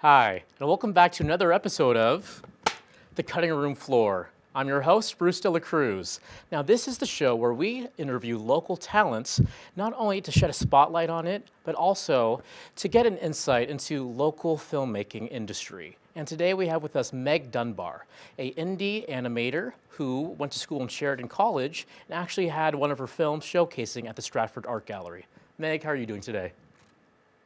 Hi, and welcome back to another episode of The Cutting Room Floor. I'm your host, Bruce De La Cruz. Now, this is the show where we interview local talents, not only to shed a spotlight on it, but also to get an insight into local filmmaking industry. And today we have with us Meg Dunbar, a indie animator who went to school in Sheridan College and actually had one of her films showcasing at the Stratford Art Gallery. Meg, how are you doing today?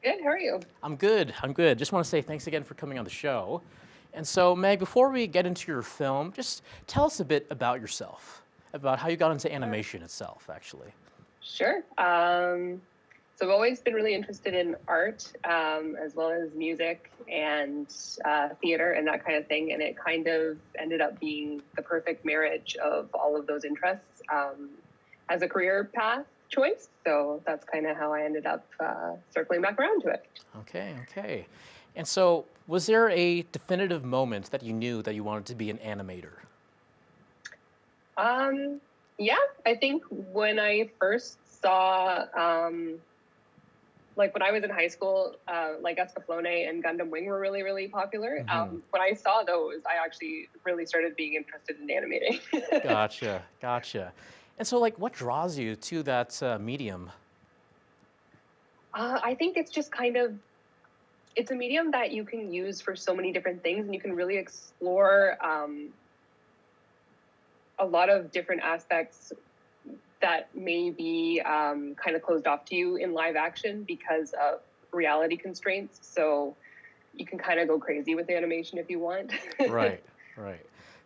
Good. How are you? I'm good. I'm good. Just want to say thanks again for coming on the show. And so, Meg, before we get into your film, just tell us a bit about yourself, about how you got into animation itself, actually. Sure. So I've always been really interested in art, as well as music and theater and that kind of thing. And it kind of ended up being the perfect marriage of all of those interests as a career path choice. So that's kind of how I ended up circling back around to it. Okay. And so, was there a definitive moment that you knew that you wanted to be an animator? Yeah, I think when I first saw, like when I was in high school, like Escaflowne and Gundam Wing were really, really popular. When I saw those, I actually really started being interested in animating. Gotcha. And so, like, what draws you to that medium? I think it's just kind of, it's a medium that you can use for so many different things, and you can really explore a lot of different aspects that may be kind of closed off to you in live action because of reality constraints. So you can kind of go crazy with animation if you want. Right.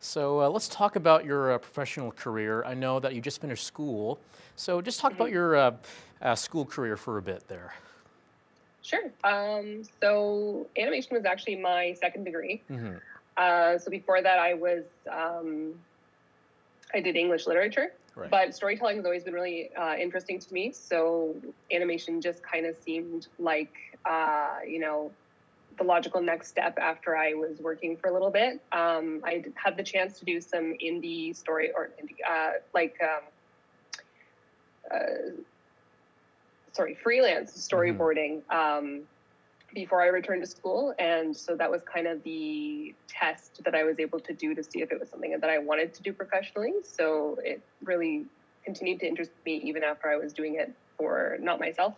So let's talk about your professional career. I know that you just finished school. So just talk about your school career for a bit there. Sure. So animation was actually my second degree. So before that, I did English literature, Right. but storytelling has always been really interesting to me. So animation just kind of seemed like, the logical next step after I was working for a little bit. I had the chance to do some indie story or freelance storyboarding before I returned to school. And so that was kind of the test that I was able to do to see if it was something that I wanted to do professionally. So it really continued to interest me even after I was doing it for not myself.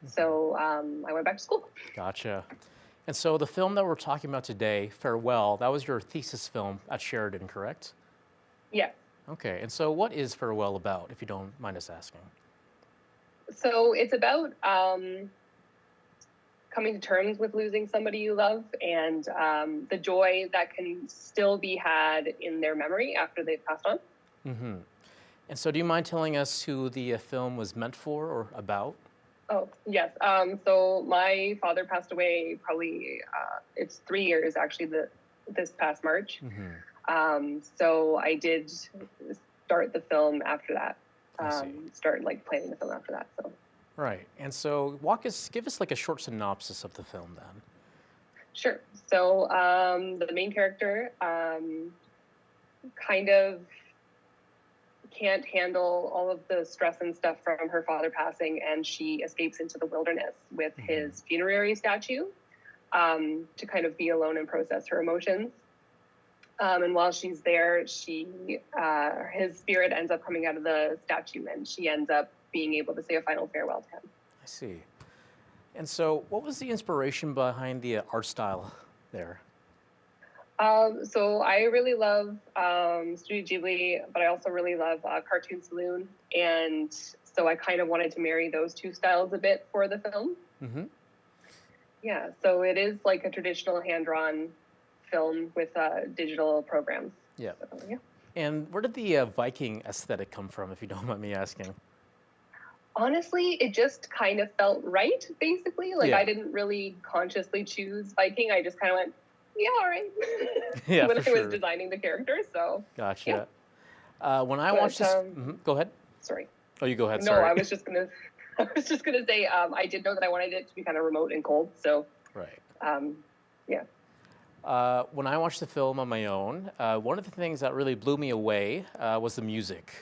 So I went back to school. Gotcha. And so the film that we're talking about today, Farewell, that was your thesis film at Sheridan, correct? Yeah. Okay. And so what is Farewell about, if you don't mind us asking? So it's about coming to terms with losing somebody you love and the joy that can still be had in their memory after they've passed on. And so do you mind telling us who the film was meant for or about? Oh, yes. So my father passed away probably, it's 3 years actually, this past March. So I did start the film after that, start like planning the film after that. So. Right. And so give us like a short synopsis of the film then. Sure. So the main character kind of can't handle all of the stress and stuff from her father passing, and she escapes into the wilderness with his funerary statue to kind of be alone and process her emotions. And while she's there, his spirit ends up coming out of the statue, and she ends up being able to say a final farewell to him. I see. And so what was the inspiration behind the art style there? So I really love Studio Ghibli, but I also really love Cartoon Saloon. And so I kind of wanted to marry those two styles a bit for the film. Yeah, so it is like a traditional hand-drawn film with digital programs. Yeah. So, yeah. And where did the Viking aesthetic come from, if you don't mind me asking? Honestly, it just kind of felt right, basically. Like, Yeah. I didn't really consciously choose Viking. I just kind of went, yeah, all right. Yeah, when for I was sure. designing the character, so. Gotcha. Yeah. When I watched this, go ahead. Sorry. Oh, you go ahead. No, Sorry. I was just gonna say I did know that I wanted it to be kind of remote and cold, so. Right. Yeah. When I watched the film on my own, one of the things that really blew me away was the music.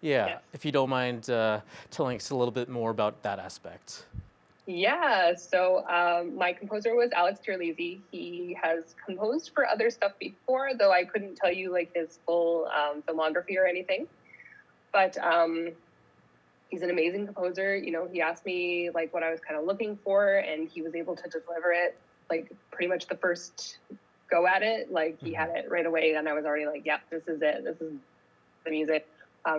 Yeah, Yes. if you don't mind telling us a little bit more about that aspect. Yeah, so my composer was Alex Tierlisi. He has composed for other stuff before, though I couldn't tell you like his full filmography or anything. But he's an amazing composer. You know, he asked me like what I was kind of looking for, and he was able to deliver it like pretty much the first go at it. Like he had it right away, and I was already like, yeah, this is it. This is the music.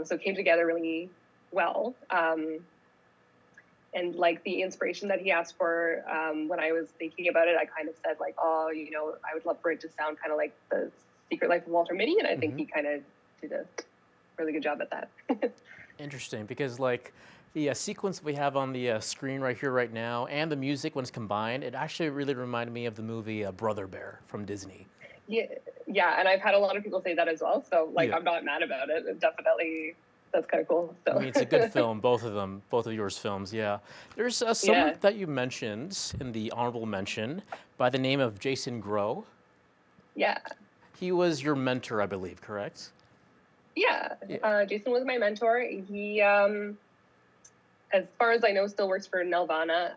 So it came together really well. And like the inspiration that he asked for, when I was thinking about it, I kind of said like, oh, you know, I would love for it to sound kind of like The Secret Life of Walter Mitty, and I think he kind of did a really good job at that. Interesting, because like the sequence we have on the screen right here, right now, and the music when it's combined, it actually really reminded me of the movie Brother Bear from Disney. Yeah, and I've had a lot of people say that as well. So like, Yeah. I'm not mad about it. It definitely, that's kind of cool. So. I mean, it's a good film, both of them, both of yours films, yeah. There's someone that you mentioned in the honorable mention by the name of Jason Grow. Yeah. He was your mentor, I believe, correct? Yeah. Jason was my mentor. He, as far as I know, still works for Nelvana.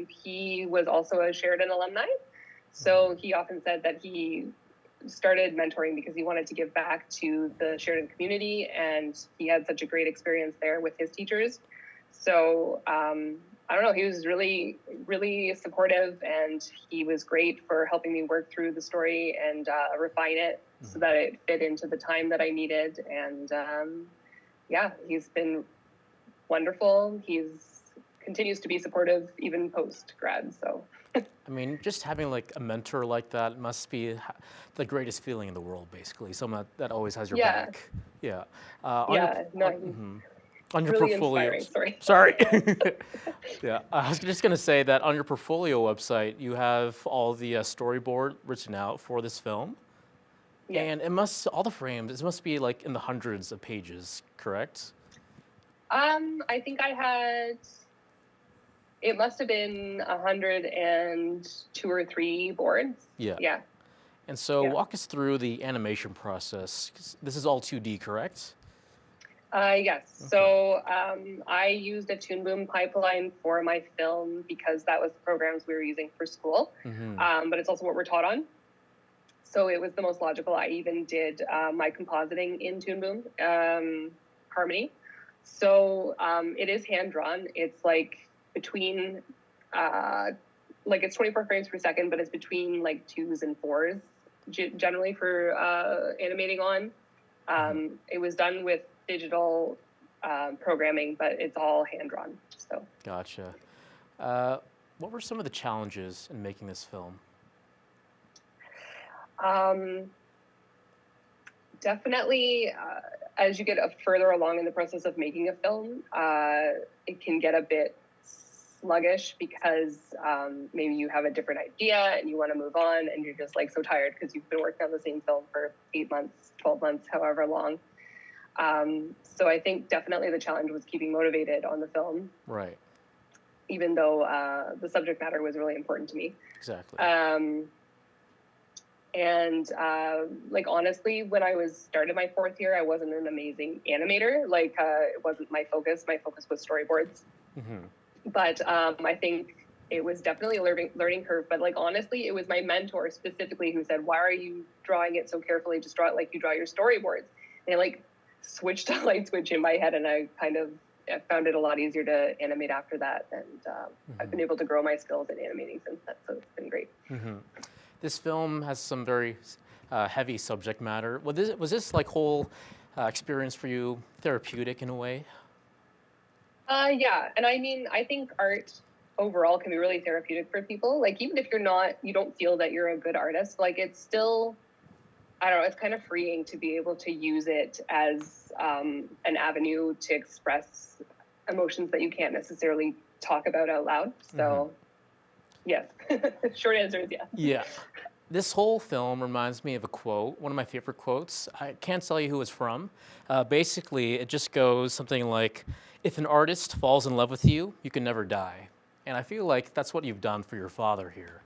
He was also a Sheridan alumni. So he often said that he started mentoring because he wanted to give back to the Sheridan community, and he had such a great experience there with his teachers. So I don't know, he was really, really supportive, and he was great for helping me work through the story and refine it so that it fit into the time that I needed. And yeah, he's been wonderful. Continues to be supportive even post grad. So I mean, just having like a mentor like that must be the greatest feeling in the world, basically. Someone that always has your back. Yeah. On your really portfolio. inspiring. Sorry. Yeah. I was just gonna say that on your portfolio website, you have all the storyboard written out for this film. Yeah. And all the frames, it must be like in the hundreds of pages, correct? I think it must have been 102 or 3 boards. Yeah. Yeah. And so walk us through the animation process. 'Cause this is all 2D, correct? Yes. Okay. So I used a Toon Boom pipeline for my film because that was the programs we were using for school. But it's also what we're taught on. So it was the most logical. I even did my compositing in Toon Boom, Harmony. So it is hand drawn. It's like between, like it's 24 frames per second, but it's between like 2s and 4s generally for animating on. It was done with digital programming, but it's all hand drawn. So. Gotcha. What were some of the challenges in making this film? Definitely, as you get further along in the process of making a film, it can get a bit sluggish because maybe you have a different idea and you want to move on and you're just like so tired because you've been working on the same film for 8 months, 12 months, however long. So I think definitely the challenge was keeping motivated on the film. Right. Even though the subject matter was really important to me. Exactly. And like honestly, when I started my 4th year, I wasn't an amazing animator. Like it wasn't my focus. My focus was storyboards. But I think it was definitely a learning curve. But like honestly, it was my mentor specifically who said, "Why are you drawing it so carefully? Just draw it like you draw your storyboards." And it like switched a light switch in my head, and I found it a lot easier to animate after that. And I've been able to grow my skills in animating since then. So it's been great. This film has some very heavy subject matter. Was this like whole experience for you therapeutic in a way? Yeah, and I mean, I think art overall can be really therapeutic for people. Like even if you don't feel that you're a good artist, like it's still, I don't know, it's kind of freeing to be able to use it as an avenue to express emotions that you can't necessarily talk about out loud. So, yes, short answer is yes. Yeah. This whole film reminds me of a quote, one of my favorite quotes. I can't tell you who it's from. Basically, it just goes something like, if an artist falls in love with you, you can never die. And I feel like that's what you've done for your father here.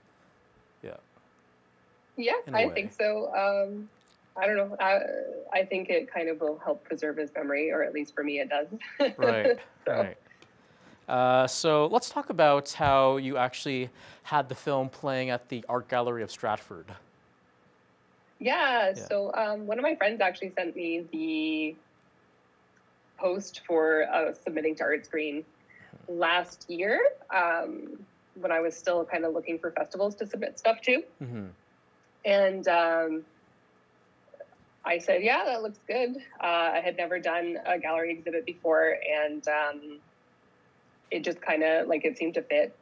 Yeah. Yeah, I think so. I don't know. I think it kind of will help preserve his memory, or at least for me it does. Right, right. So let's talk about how you actually had the film playing at the Art Gallery of Stratford. Yeah, Yeah. so one of my friends actually sent me the post for submitting to Art Screen last year, when I was still kind of looking for festivals to submit stuff to. Mm-hmm. And I said, yeah, that looks good. I had never done a gallery exhibit before, and it just kind of like it seemed to fit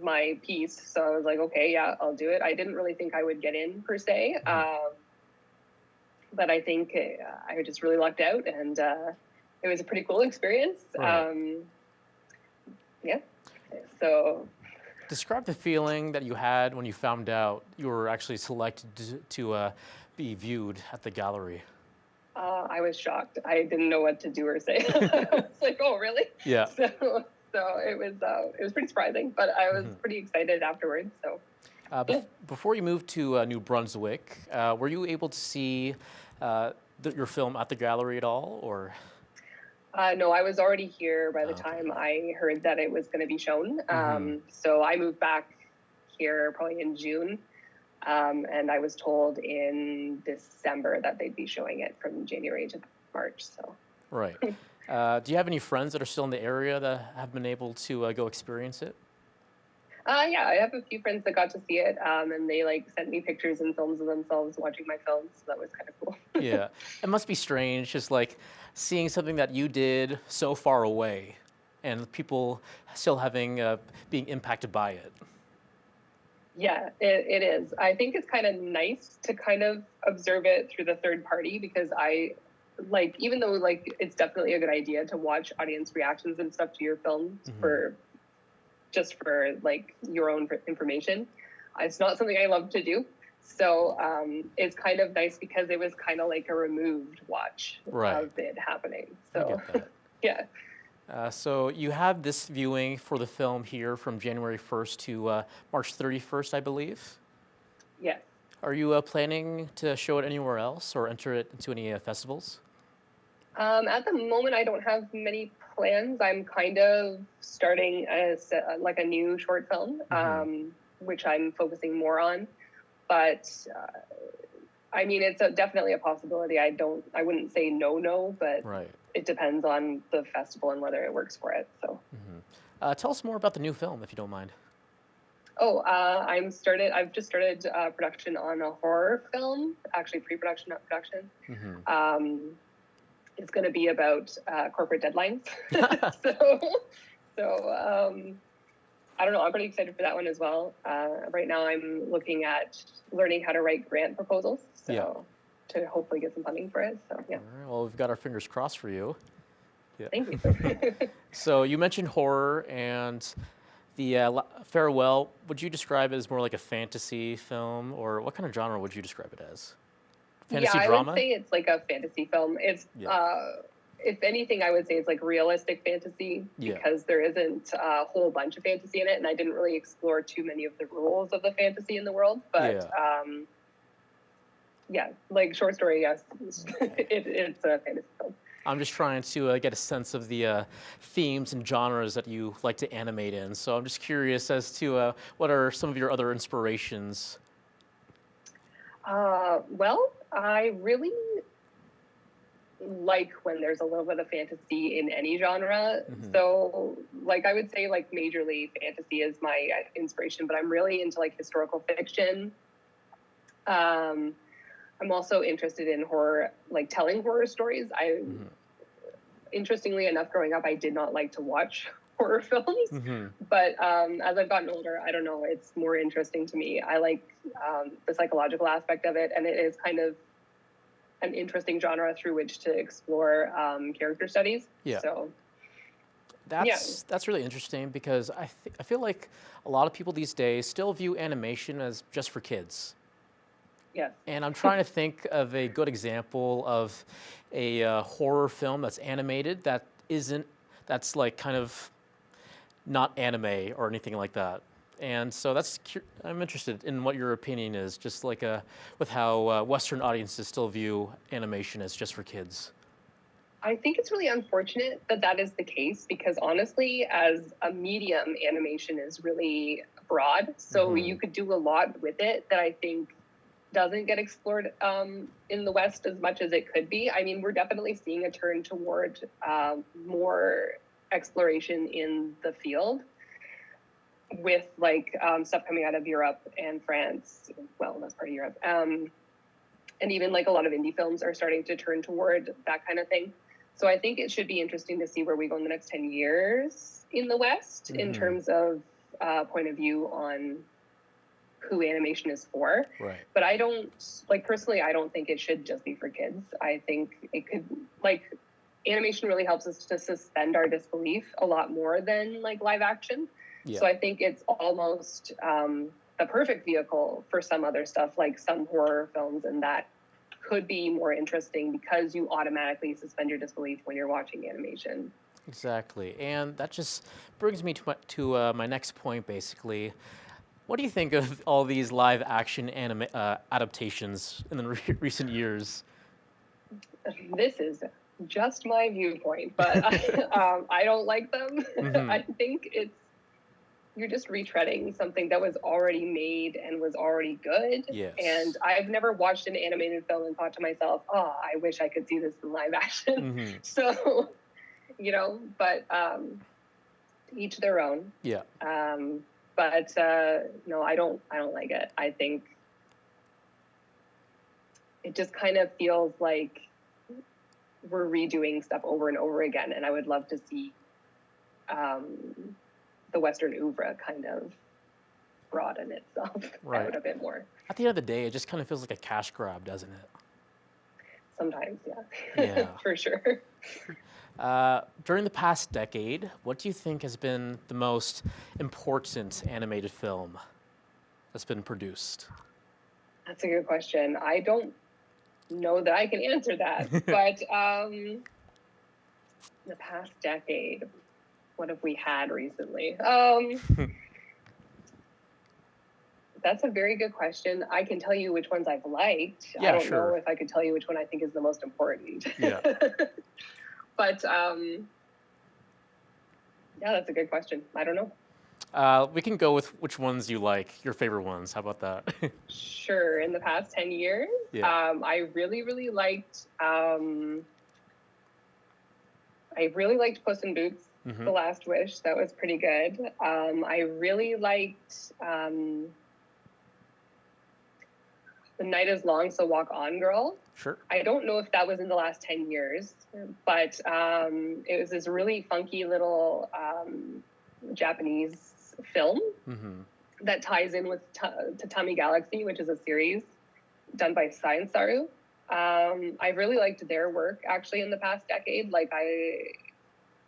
my piece. So I was like, okay, yeah, I'll do it. I didn't really think I would get in per se, but I think I just really lucked out, and it was a pretty cool experience. Right. Yeah. So Describe the feeling that you had when you found out you were actually selected to be viewed at the gallery. I was shocked. I didn't know what to do or say. I was like, "Oh, really?" Yeah. So it was pretty surprising, but I was pretty excited afterwards. So yeah. Before you moved to New Brunswick, were you able to see your film at the gallery at all, or? No, I was already here by the Okay. time I heard that it was going to be shown. So I moved back here probably in June, and I was told in December that they'd be showing it from January to March. So Right. Do you have any friends that are still in the area that have been able to go experience it? yeah, I have a few friends that got to see it, and they like sent me pictures and films of themselves watching my films. So that was kind of cool. Yeah. It must be strange just like seeing something that you did so far away and people still having being impacted by it. Yeah, it is. I think it's kind of nice to kind of observe it through the third party, because I like, even though like it's definitely a good idea to watch audience reactions and stuff to your films for just for like your own information, it's not something I love to do. So it's kind of nice because it was kind of like a removed watch Right. of it happening. I So get that. yeah. So you have this viewing for the film here from January 1st to March 31st, I believe. Yes. Are you planning to show it anywhere else or enter it into any festivals? At the moment, I don't have many plans. I'm kind of starting like a new short film, which I'm focusing more on. But I mean, it's definitely a possibility. I wouldn't say no, but Right. it depends on the festival and whether it works for it. So. Tell us more about the new film, if you don't mind. Oh, I've just started production on a horror film, actually pre-production, not production. It's going to be about corporate deadlines. so I don't know. I'm pretty excited for that one as well. Right now, I'm looking at learning how to write grant proposals, to hopefully get some funding for it. So yeah. All right, well, we've got our fingers crossed for you. Yeah. Thank you. So you mentioned horror and the Farewell. Would you describe it as more like a fantasy film, or what kind of genre would you describe it as? Fantasy I drama? would say it's like a fantasy film. It's if anything, I would say it's like realistic fantasy, because there isn't a whole bunch of fantasy in it, and I didn't really explore too many of the rules of the fantasy in the world. But like short story, yes, it's a fantasy film. I'm just trying to get a sense of the themes and genres that you like to animate in. So I'm just curious as to what are some of your other inspirations? Well, I really like when there's a little bit of fantasy in any genre. So like I would say like majorly fantasy is my inspiration, but I'm really into like historical fiction. I'm also interested in horror, like telling horror stories. Interestingly enough, growing up, I did not like to watch horror films, but as I've gotten older, I don't know, it's more interesting to me. I like the psychological aspect of it, and it is kind of an interesting genre through which to explore character studies. Yeah. So that's really interesting, because I feel like a lot of people these days still view animation as just for kids. Yes. And I'm trying to think of a good example of a horror film that's animated that's like kind of not anime or anything like that. And so I'm interested in what your opinion is, just like with how Western audiences still view animation as just for kids. I think it's really unfortunate that that is the case because honestly, as a medium, animation is really broad. So you could do a lot with it that I think doesn't get explored in the West as much as it could be. I mean, we're definitely seeing a turn toward more exploration in the field with like stuff coming out of Europe and France. Well, that's part of Europe. And even like a lot of indie films are starting to turn toward that kind of thing. So I think it should be interesting to see where we go in the next 10 years in the West in terms of point of view on who animation is for. Right. But I don't, like personally, I don't think it should just be for kids. I think it could, like, animation really helps us to suspend our disbelief a lot more than like live action. Yeah. So I think it's almost the perfect vehicle for some other stuff, like some horror films, and that could be more interesting because you automatically suspend your disbelief when you're watching animation. Exactly. And that just brings me to my next point, basically. What do you think of all these live action adaptations in the recent years? This is just my viewpoint, but I don't like them. I think you're just retreading something that was already made and was already good. Yes. And I've never watched an animated film and thought to myself, oh, I wish I could see this in live action. So, but each their own. Yeah. But no, I don't like it. I think it just kind of feels like we're redoing stuff over and over again. And I would love to see the Western oeuvre kind of broaden itself out a bit more. At the end of the day, it just kind of feels like a cash grab, doesn't it? Sometimes, yeah. Yeah. For sure. During the past decade, what do you think has been the most important animated film that's been produced? That's a good question. I don't know that I can answer that, but the past decade, what have we had recently? That's a very good question. I can tell you which ones I've liked. Yeah, I don't sure. know if I could tell you which one I think is the most important. Yeah. But yeah, that's a good question. I don't know. We can go with which ones you like, your favorite ones. How about that? Sure. In the past 10 years, I really, really liked Puss in Boots, The Last Wish. That was pretty good. I really liked The Night is Long, So Walk On, Girl. Sure. I don't know if that was in the last 10 years, but it was this really funky little Japanese film that ties in with Tatami Galaxy, which is a series done by Science Saru. I really liked their work actually in the past decade. Like I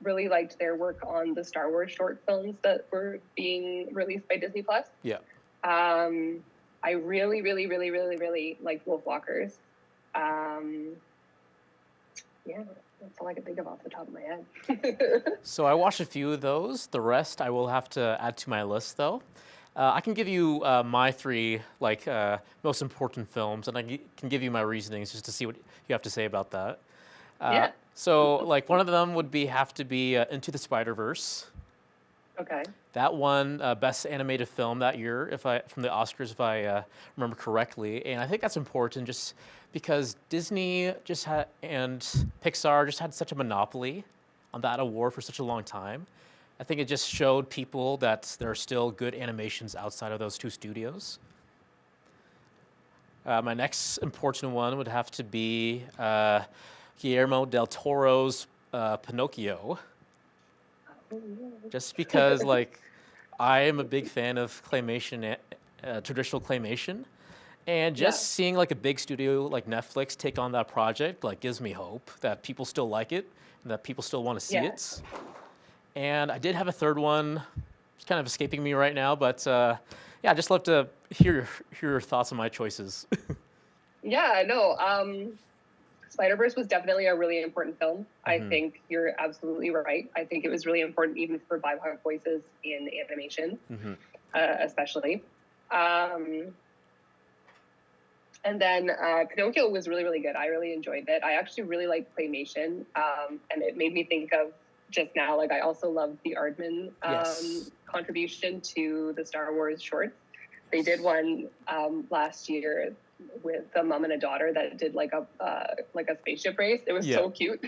really liked their work on the Star Wars short films that were being released by Disney Plus. Yeah. I really, really, really, really, really liked Wolf Walkers. Yeah, that's all I can think of off the top of my head. So I watched a few of those. The rest I will have to add to my list, though. I can give you my three most important films, and I can give you my reasonings just to see what you have to say about that. Yeah. So, like, one of them would have to be Into the Spider-Verse. Okay. That won Best Animated Film that year, from the Oscars, if I remember correctly. And I think that's important, just because Disney and Pixar just had such a monopoly on that award for such a long time. I think it just showed people that there are still good animations outside of those two studios. My next important one would have to be Guillermo del Toro's Pinocchio. Just because, I am a big fan of claymation, traditional claymation, and just seeing a big studio like Netflix take on that project gives me hope that people still like it and that people still want to see it. And I did have a third one. It's kind of escaping me right now, but I'd just love to hear your thoughts on my choices. Spider-Verse was definitely a really important film. I think you're absolutely right. I think it was really important even for BIPOC voices in animation, especially. And then Pinocchio was really, really good. I really enjoyed it. I actually really like claymation, and it made me think of just now, like I also love the Aardman Yes. contribution to the Star Wars shorts. They did one last year with a mom and a daughter that did like a spaceship race. It was Yeah. so cute.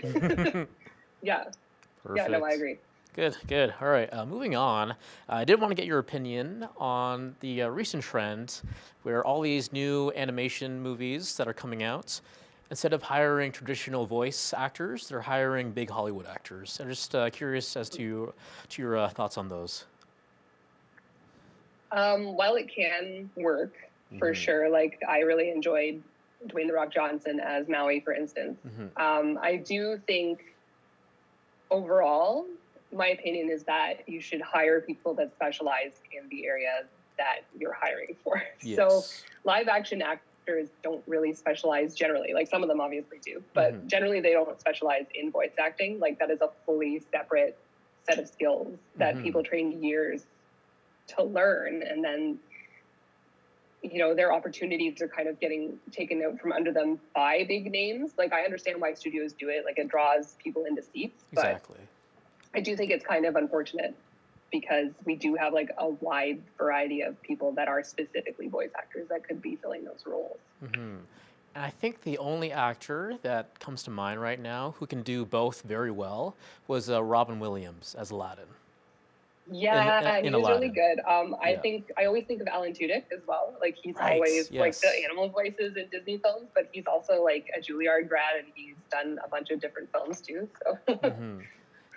Yeah. Yeah, no, I Perfect. agree. Good, good. All right, moving on. I did want to get your opinion on the recent trend where all these new animation movies that are coming out, instead of hiring traditional voice actors, they're hiring big Hollywood actors. I'm just curious as to your thoughts on those. While it can work for sure, like I really enjoyed Dwayne the Rock Johnson as Maui, for instance. I do think overall, my opinion is that you should hire people that specialize in the area that you're hiring for. Yes. So live action actors don't really specialize generally. Like some of them obviously do, but generally they don't specialize in voice acting. Like that is a fully separate set of skills that people train years to learn, and then their opportunities are kind of getting taken out from under them by big names. Like I understand why studios do it, like it draws people into seats, Exactly. but I do think it's kind of unfortunate because we do have like a wide variety of people that are specifically voice actors that could be filling those roles. And I think the only actor that comes to mind right now who can do both very well was Robin Williams as Aladdin. Yeah, in he was really Aladdin. good. I Yeah. think I always think of Alan Tudyk as well. Like he's Right, always like the yes. animal voices in Disney films, but he's also like a Juilliard grad and he's done a bunch of different films too. So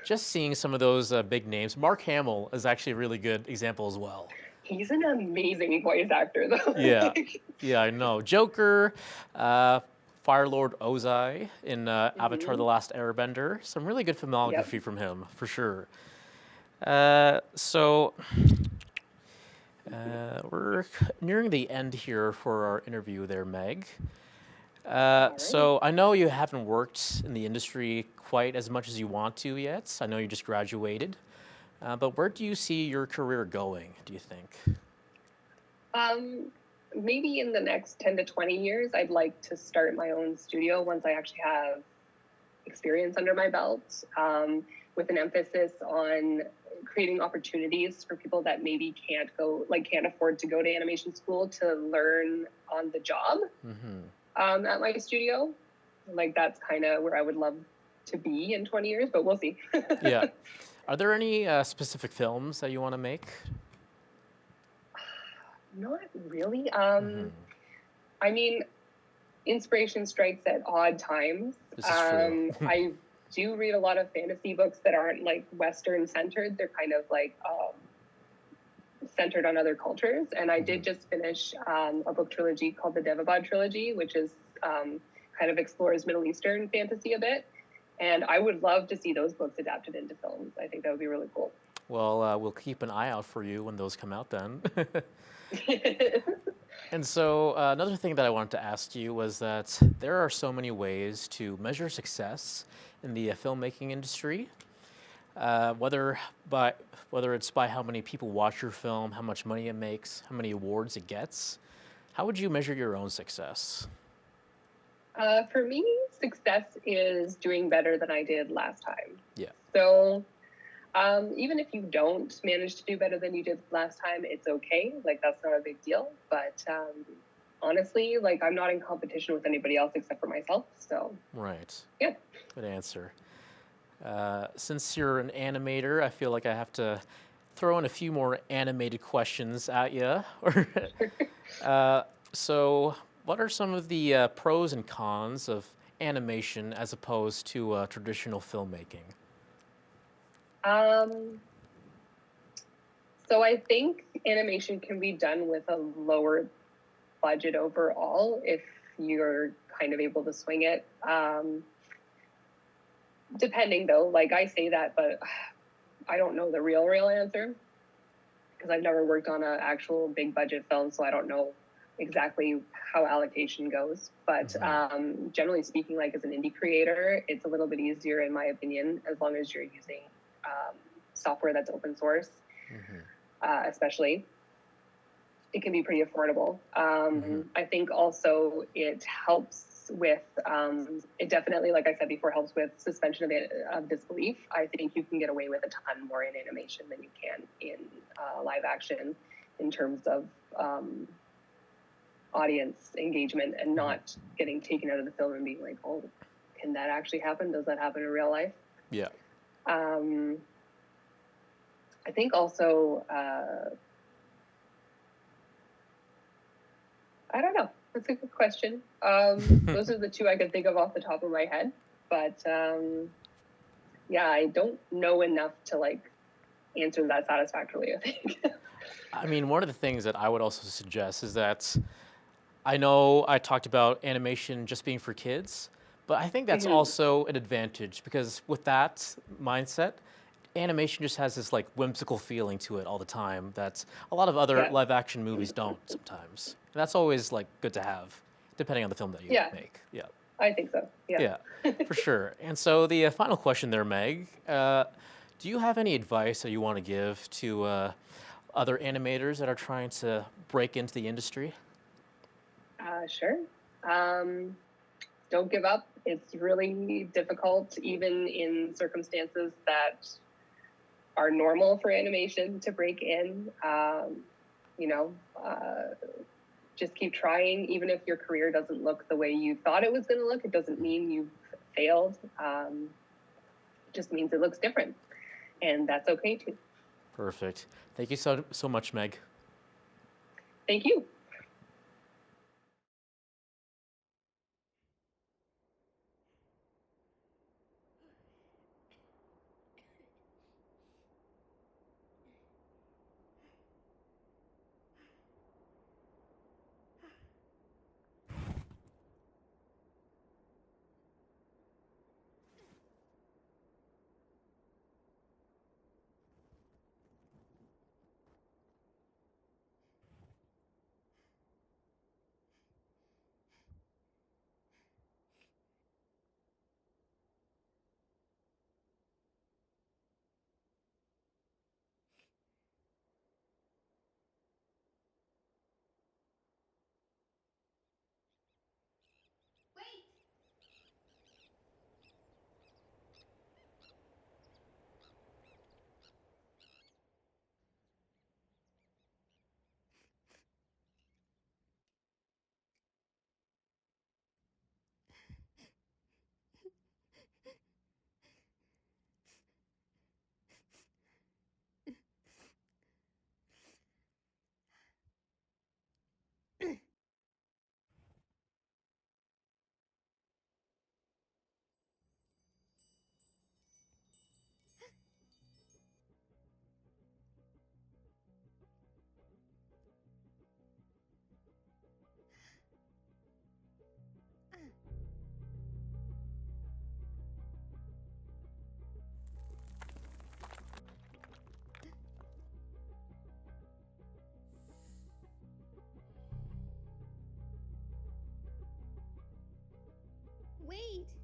Just seeing some of those big names. Mark Hamill is actually a really good example as well. he's an amazing voice actor though. Yeah, yeah, I know. Joker, Fire Lord Ozai in Avatar: The Last Airbender. Some really good filmography from him, for sure. So we're nearing the end here for our interview there, Meg. So I know you haven't worked in the industry quite as much as you want to yet. I know you just graduated. But where do you see your career going, do you think? Maybe in the next 10 to 20 years, I'd like to start my own studio once I actually have experience under my belt, with an emphasis on creating opportunities for people that maybe can't afford to go to animation school to learn on the job at my studio. Like that's kind of where I would love to be in 20 years, but we'll see. Yeah. Are there any specific films that you want to make? Not really. I mean, inspiration strikes at odd times. This is true. I do read a lot of fantasy books that aren't like Western centered. They're kind of like centered on other cultures. And I did just finish a book trilogy called the Devabad trilogy, which is kind of explores Middle Eastern fantasy a bit. And I would love to see those books adapted into films. I think that would be really cool. Well, we'll keep an eye out for you when those come out then. And so another thing that I wanted to ask you was that there are so many ways to measure success in the filmmaking industry, whether it's by how many people watch your film, how much money it makes, how many awards it gets. How would you measure your own success? For me, success is doing better than I did last time. Yeah. So even if you don't manage to do better than you did last time, it's okay. Like that's not a big deal. But honestly, like I'm not in competition with anybody else except for myself. So Right. yeah. Good answer. Since you're an animator, I feel like I have to throw in a few more animated questions at you. So, what are some of the pros and cons of animation as opposed to traditional filmmaking? So I think animation can be done with a lower budget overall if you're kind of able to swing it. Depending though, like I say that, but I don't know the real answer because I've never worked on an actual big budget film, so I don't know exactly how allocation goes. But generally speaking, like as an indie creator, it's a little bit easier in my opinion, as long as you're using software that's open source, especially. it can be pretty affordable. I think also it helps with, it definitely, like I said before, helps with suspension of disbelief. I think you can get away with a ton more in animation than you can in live action in terms of audience engagement and not getting taken out of the film and being like, oh, can that actually happen? Does that happen in real life? Yeah. I think also, I don't know. That's a good question. Those are the two I could think of off the top of my head. But yeah, I don't know enough to like answer that satisfactorily, I think. I mean, one of the things that I would also suggest is that I know I talked about animation just being for kids, but I think that's also an advantage because with that mindset, animation just has this like whimsical feeling to it all the time that a lot of other live action movies don't sometimes. And that's always like good to have, depending on the film that you make. Yeah. I think so. Yeah. Yeah, for sure. And so the final question there, Meg, do you have any advice that you want to give to other animators that are trying to break into the industry? Sure. Don't give up. It's really difficult, even in circumstances that are normal for animation to break in. You know, just keep trying. Even if your career doesn't look the way you thought it was going to look, it doesn't mean you've failed. It just means it looks different, and that's okay too. Perfect. Thank you so much, Meg. Thank you. Wait!